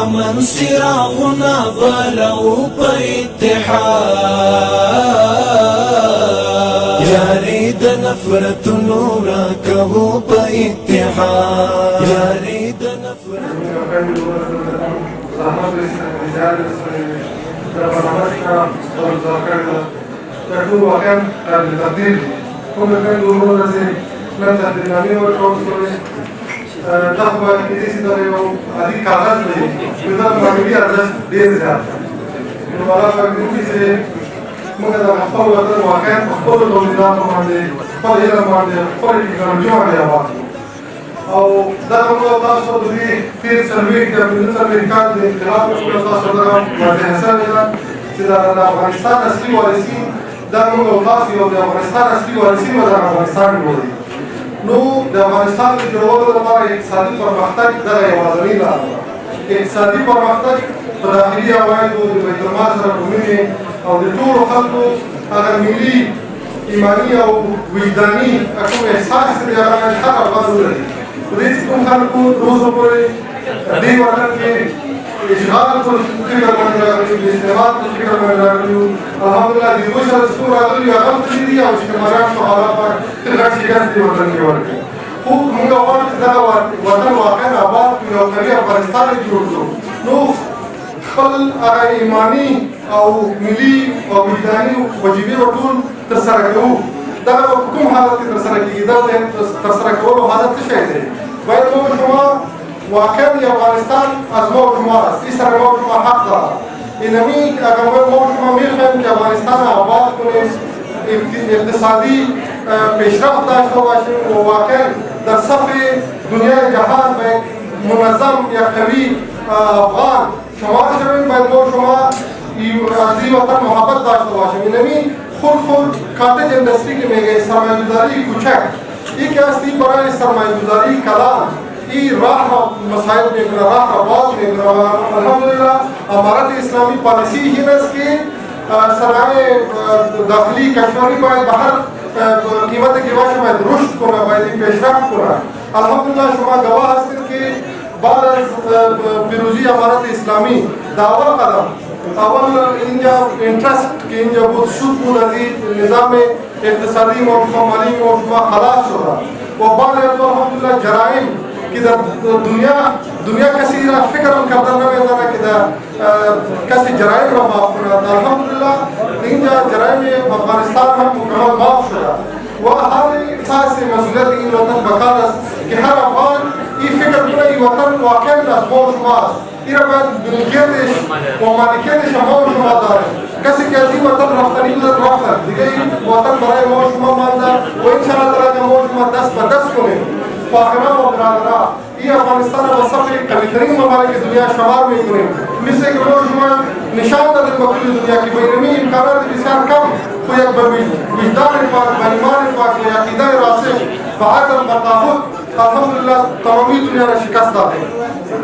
امن سراغنا بلو په اتحاد یاری د نفرت نور کوو په اتحاد یاری د نفرت تكون واقعا للتقدير هم كانوا يقولون زي لم تدري تخبر كيسي تريو هذه كاغذ لي بدل ما يبي أرجع دينزا ولا فكري زي ممكن أحفظ وقت واقعا أحفظ الدنيا مهندي فلا يلا مهندي فلا يكملوا على بعض أو ده هو تاسو دي في سلوي كمل سلوي كان دي خلاف كل تاسو ده ما ده حساب إذا أفغانستان أصلي وارثين دا موږ تاسو یو د افغانستان اصلي وارثین و د افغانستان بولي نو د افغانستان د جوړولو لپاره اقتصادي پرمختګ دغه یوازینۍ لاره ده اقتصادي پرمختګ په داخلي عوایدو د بیت المال سره کومې او د ټولو خلکو هغه ملي ایماني او وجداني کوم احساس دی هغه هر افغان ولري په دې چې کوم خلکو روزو پورې دې وطن کې اشغال کو فکر باندې راغلی استعمال کو فکر باندې راغلی الحمدلله دې وشر سور راغلی هغه څه دي او چې مرام صحابه پر تلګ شي دې وطن کې ورته خو موږ وایو چې دا وطن واقعا آباد یو قوي افغانستان جوړ کړو نو خپل هغه ایمانی او ملي او وجداني وجيبي ټول تر سره کوو دا کوم حالت کې تر سره کیږي دا تر سره کولو حالت څه شي دی باید موږ شما واقعا افغانستان از موضوع ما است این سر موضوع ما حق دارد اینمی اگر موضوع ما میخوایم که افغانستان آباد کنیم اقتصادی پیشرفت داشته باشیم و واقعا در صف دنیای جهان به منظم یا قوی افغان شمار شویم باید موضوع ما از این وطن محبت داشته باشیم اینمی خود کاتج اندستری که میگه سرمایه‌گذاری کوچک یکی است این برای سرمایه‌گذاری کلان این راه مسائل میکنه راه باز میکنه الحمدلله امارت اسلامی پالیسی این است که سرمایه داخلی کشوری باید به هر قیمت که باشه باید رشد کنه باید پیشرفت کنه الحمدلله شما گواه هستید که بعد از پیروزی امارت اسلامی دعوا قدم اول اینجا انترست که اینجا بود سود بود از این نظام اقتصادی موضوع مالی موضوع خلاص شده و بعد از الحمدلله جرائم که در دنیا کسی را فکر کردن نمیدانه که کسی جرایم را معاف کنه الحمدلله اینجا جرایم افغانستان هم مکمل معاف شده و هر احساس مسئولیت این وطن بکار است که هر افغان این فکر کنه این وطن واقعا از ما و شما است این را باید ملکیتش و مالکیتش ما و شما داره کسی که از این وطن رفتنی بود رفتن دیگه این وطن برای ما و شما مانده و انشاءالله تعالی ما و شما دست به دست کنیم فاخران و برادران این افغانستان و صف قوی‌ترین ممالک دنیا شمار میکنیم مثل که ما شما نشان دادیم به کل دنیا که با اینمی امکانات بسیار کم خو یک به وجدان پاک به ایمان پاک به عقیده راسخ به عدل به تعهد الحمدلله تمامی دنیا را شکست دادیم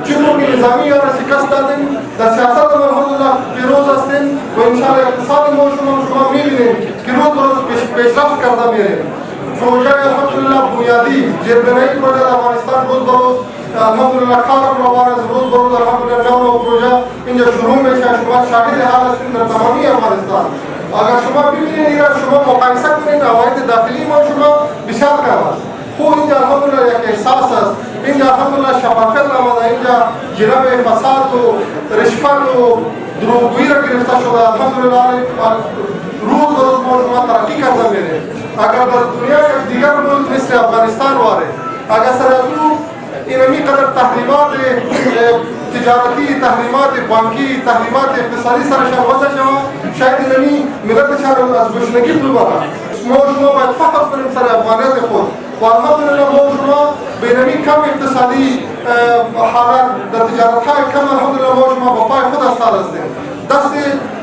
چطور که نظامی را شکست دادیم در سیاست هم الحمدلله پیروز هستیم و انشاءالله اقتصاد ما شما میبینیم که روز به روز پیشرفت کرده میریم پروژه الحمدلله بنیادی جربنایی پروژه افغانستان روز به روز الحمدلله کارم روان است روز به روز الحمدلله نو پروژه اینجا شروع میشه شما شاهد حال هستید در تمامی افغانستان اگر شما ببینید یا شما مقایسه کنید عواید داخلی ما شما بسیار کم است خو اینجا الحمدلله یک احساس است اینجا الحمدلله شفافیت آمده اینجا جلب فساد و رشوت و دروغگویی را گرفته شده الحمدلله روز به روز ما شما ترقی کرده میره اگر در دنیا یک دیگر ملک مثل افغانستان واره اگر سر از او اینمی قدر تحریمات تجارتی تحریمات بانکی تحریمات اقتصادی سرشان وضع شما شاید اینمی ملتشان از گشنگی ببره ما شما باید فخر کنیم سر افغانیت خود و الحمدلله ما شما به اینمی کم اقتصادی حالات در تجارت های کم الحمدلله ما شما با پای خود استاد هستیم دست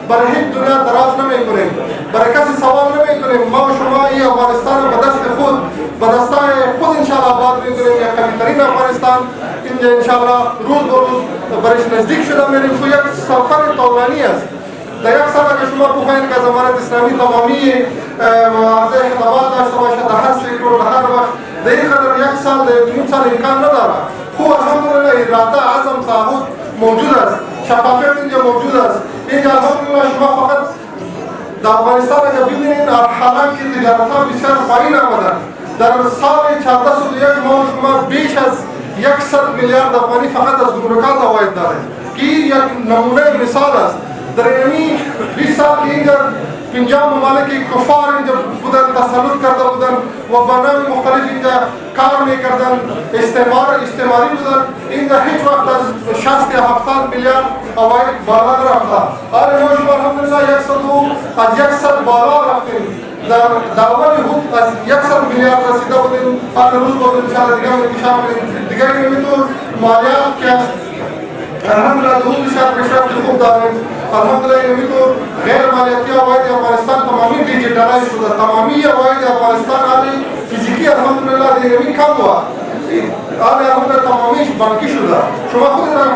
برای هیچ دنیا دراز نمی کنیم برای کسی سوال نمی کنیم ما و شما این افغانستان به دست خود به دستای خود انشاءالله آباد می کنیم یک قوی‌ترین افغانستان اینجا انشاءالله روز به روز برایش نزدیک شده میریم خو یک سفر طولانی است در یک سال اگر شما بخواهید که از امارت اسلامی تمامی واضح خدمات داشته باشه در هر سکتور در هر وقت در این قدر یک سال نیم سال امکان نداره خو الحمدلله اراده عزم تعهد موجود است، شفافیت اینجا موجود است. اینجا الحمدلله شما فقط در افغانستان اگر ببینید حالا که تجارت ها بسیار پایین آمدن. در سال 1401 ما شما بیش از 100 میلیارد افغانی فقط از گمرکات عواید داریم که یک نمونه مثال است. در این 20 سال که اینجا 50 ممالک کفار اینجا بودن، تسلط کرده بودن و با نام مختلف اینجا کار میکردن، استعماری بودن. اینجا هیچ وقت از 60 یا 70 میلیارد عواید بالا رفته. آره ما شما الحمدلله 100 بالا رفتیم. در اول حد از 100 میلیارد رسیده بودیم. آره روز بود انشاءالله دیگه انتشار کنیم. دیگه اینطور مالیات که الحمدلله دو بسیار پیشرفت خوب داریم. الحمدلله اینطور غیر مالیاتی عواید افغانستان تمامی دیجیتالایز شده. تمامی عواید افغانستان آلی فیزیکی الحمدلله دیگه کم بود. آلی الحمدلله تمامیش بانکی شده. شما خودتان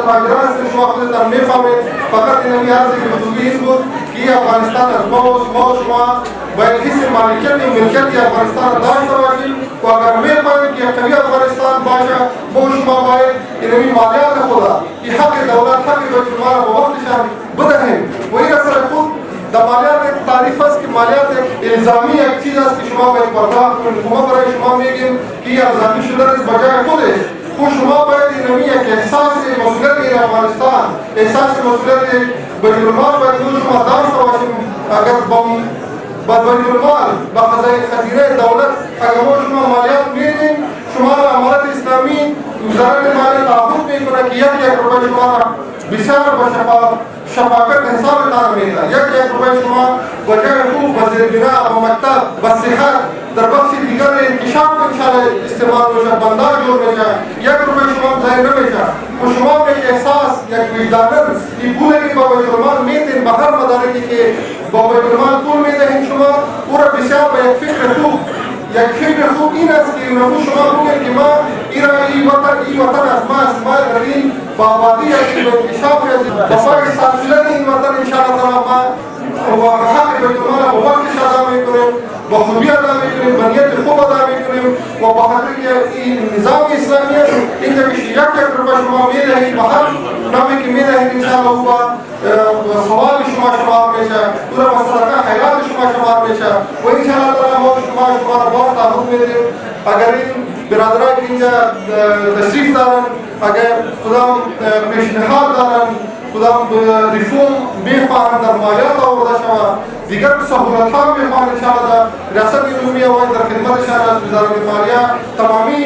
تاجران هستید، شما خودتان میفهمید. فقط این عرضی که خصوصی این بود که افغانستان از ما شما باید حس مالکیت و ملکیت افغانستان را داشته باشیم و اگر میخواهیم که یک قوی افغانستان باشه ما شما باید این مالیات خدا این حق دولت حق بیت‌المال را به وقتشان بدهیم و این سر خود در مالیات یک تعریف است که مالیات یک الزامی یک چیز است که شما باید پرداخت کنید. ما برای شما میگیم که این الزامی شدن است بجای خودش. خود شما باید اینمی یک احساس مسئولیت این افغانستان، احساس مسئولیت بیت‌المال باید شما داشته باشیم. اگر با بیت‌المال با خزینه دولت اگر ما شما مالیات میدیم، شما را امارت اسلامی وزارت مالیه تعهد میکنه که یک روپیه شما را بسیار با شفافیت حساب تان میده. یک روپیه شما با جای خوب، با زیربنا، با مکتب، با صحت در بخش دیگر انکشاف انشاءالله استعمال میشه، بندر جور میشه. یک روپیه شما ضایع نمیشه و شما به احساس یک وجدانن این پولی که با بیت‌المال میدین به هر مدارکی که با بیت‌المال پول میدهین شما او را بسیار با یک فکر خوب این است که نمو شما بگید که ما این وطن از ما است، ما در این با آبادی است که به انکشاف با پای سلسله این وطن انشاءالله تعالی ما و حق بیت‌المال با وقتش ادا میکنیم، با خوبی ادا میکنیم، با نیت خوب ادا میکنیم و با خاطر که این نظام اسلامی است اینجا که یک روپیه شما میدهید به هر نامی که میدهید انشاءالله او با سوال شما شمار میشه، او را با صدقه خیرات شما شمار میشه و انشاءالله تعالی ما شما را باز تعهد میدیم. اگر این برادران که اینجا تشریف دارن، اگر کدام پیشنهاد دارن، کدام ریفورم میخواهند در مالیات آورده شود، دیگر سهولت ها میخواهند انشاءالله ریاست عمومی عواید در خدمتشان است. وزارت مالیه تمامی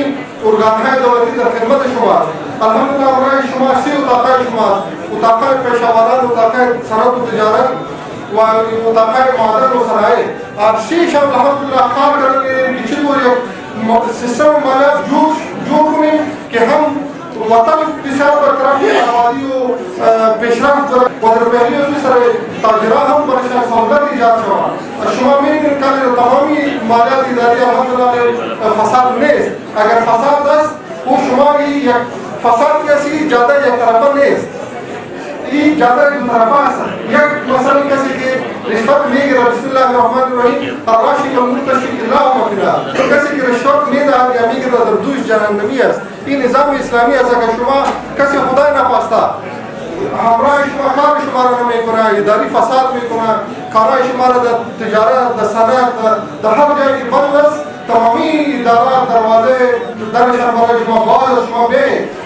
ارگانهای دولتی در خدمت شماست. الحمدلله برای شما 3 اتاقهای شماست: اتاقهای پیشاوران، اتاقهای صنعت و تجارت و اتاقهای معدن و صنایع. آپ 6 هم الحمدلله کار کردیم که چطور یک سیستم مالیات جور کنیم که هم وطن بسیار برطرفی آبادی و پیشرفت و در پهلی و سر تاجران هم برشان سهولت ایجاد شود. شما می‌بینید که تمامی مالیات اداری الحمدلله فساد نیست. اگر فساد است او شما یک فساد کسی جاده یک طرفه نیست، این جاده دو طرفه است. یک مثلا کسی که رشوت میگیره بسم الله الرحمن الرحیم الراشی و مرتشی الله و مفیدا، کسی که رشوت میدهد یا میگیره در دوش جهنمی است. این نظام اسلامی است. اگر شما کسی خدای نخواسته همراه شما کار شما را نمیکنه، اداری فساد میکنه، کارهای شما را در تجارت، در صنعت، در هر جایی که بند است تمامی اداره دروازه درشان برای شما باز شما بی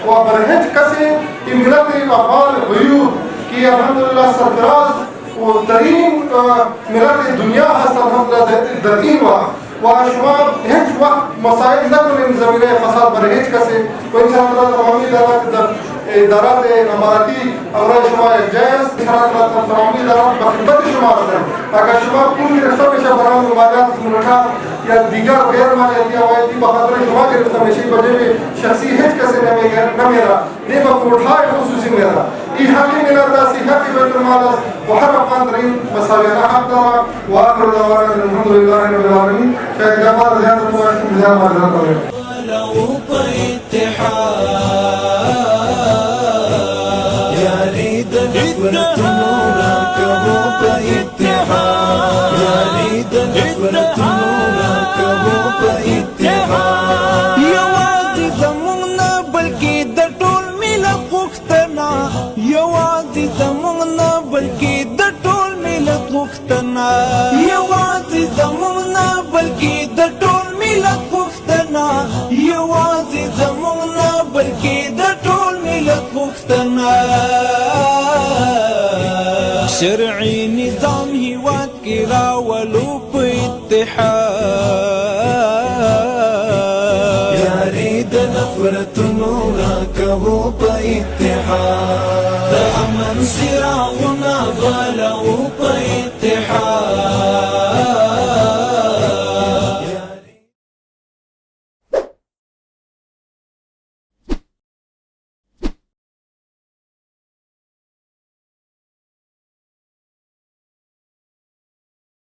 و برای هیچ کسی این ملت افغان غیور که الحمدلله سرفراز و ترین ملت دنیا هست الحمدلله در این وقت و شما هیچ وقت مساعد نکنید زمینه فساد برای هیچ کسی و انشاءالله تمامی ادارات اماراتی برای شما یک جای است. تمامی ادارات به خدمت شما هستند. اگر شما پول گرفته میشه برای مالیات گمرکات یا دیگر غیر مالیاتی عوایدی به خاطر شما گرفته میشه به جیب شخصی هیچ کسی نمیره، نه به کوردهای خصوصی میره. این حق ملت است، این حق بیت‌المال است و هر افغان در این مسائل حق دارد و آخر دعوانا الحمدلله رب العالمین. شاید جواب زیادت باشیم بسیار معذرت می‌خواهیم. یوازې زموږ نه بلکې د ټول ملت غوښتنه یوازې زموږ نه بلکې د ټول ملت غوښتنه یوازې زموږ نه بلکې د ټول ملت غوښتنه یوازې زموږ نه بلکې د ټول ملت غوښتنه شرعي نظام هیواد کې راولو په اتحاد یاري د نفرتونو راکوو په اتحاد د امن څراغونه بلوو په اتحاد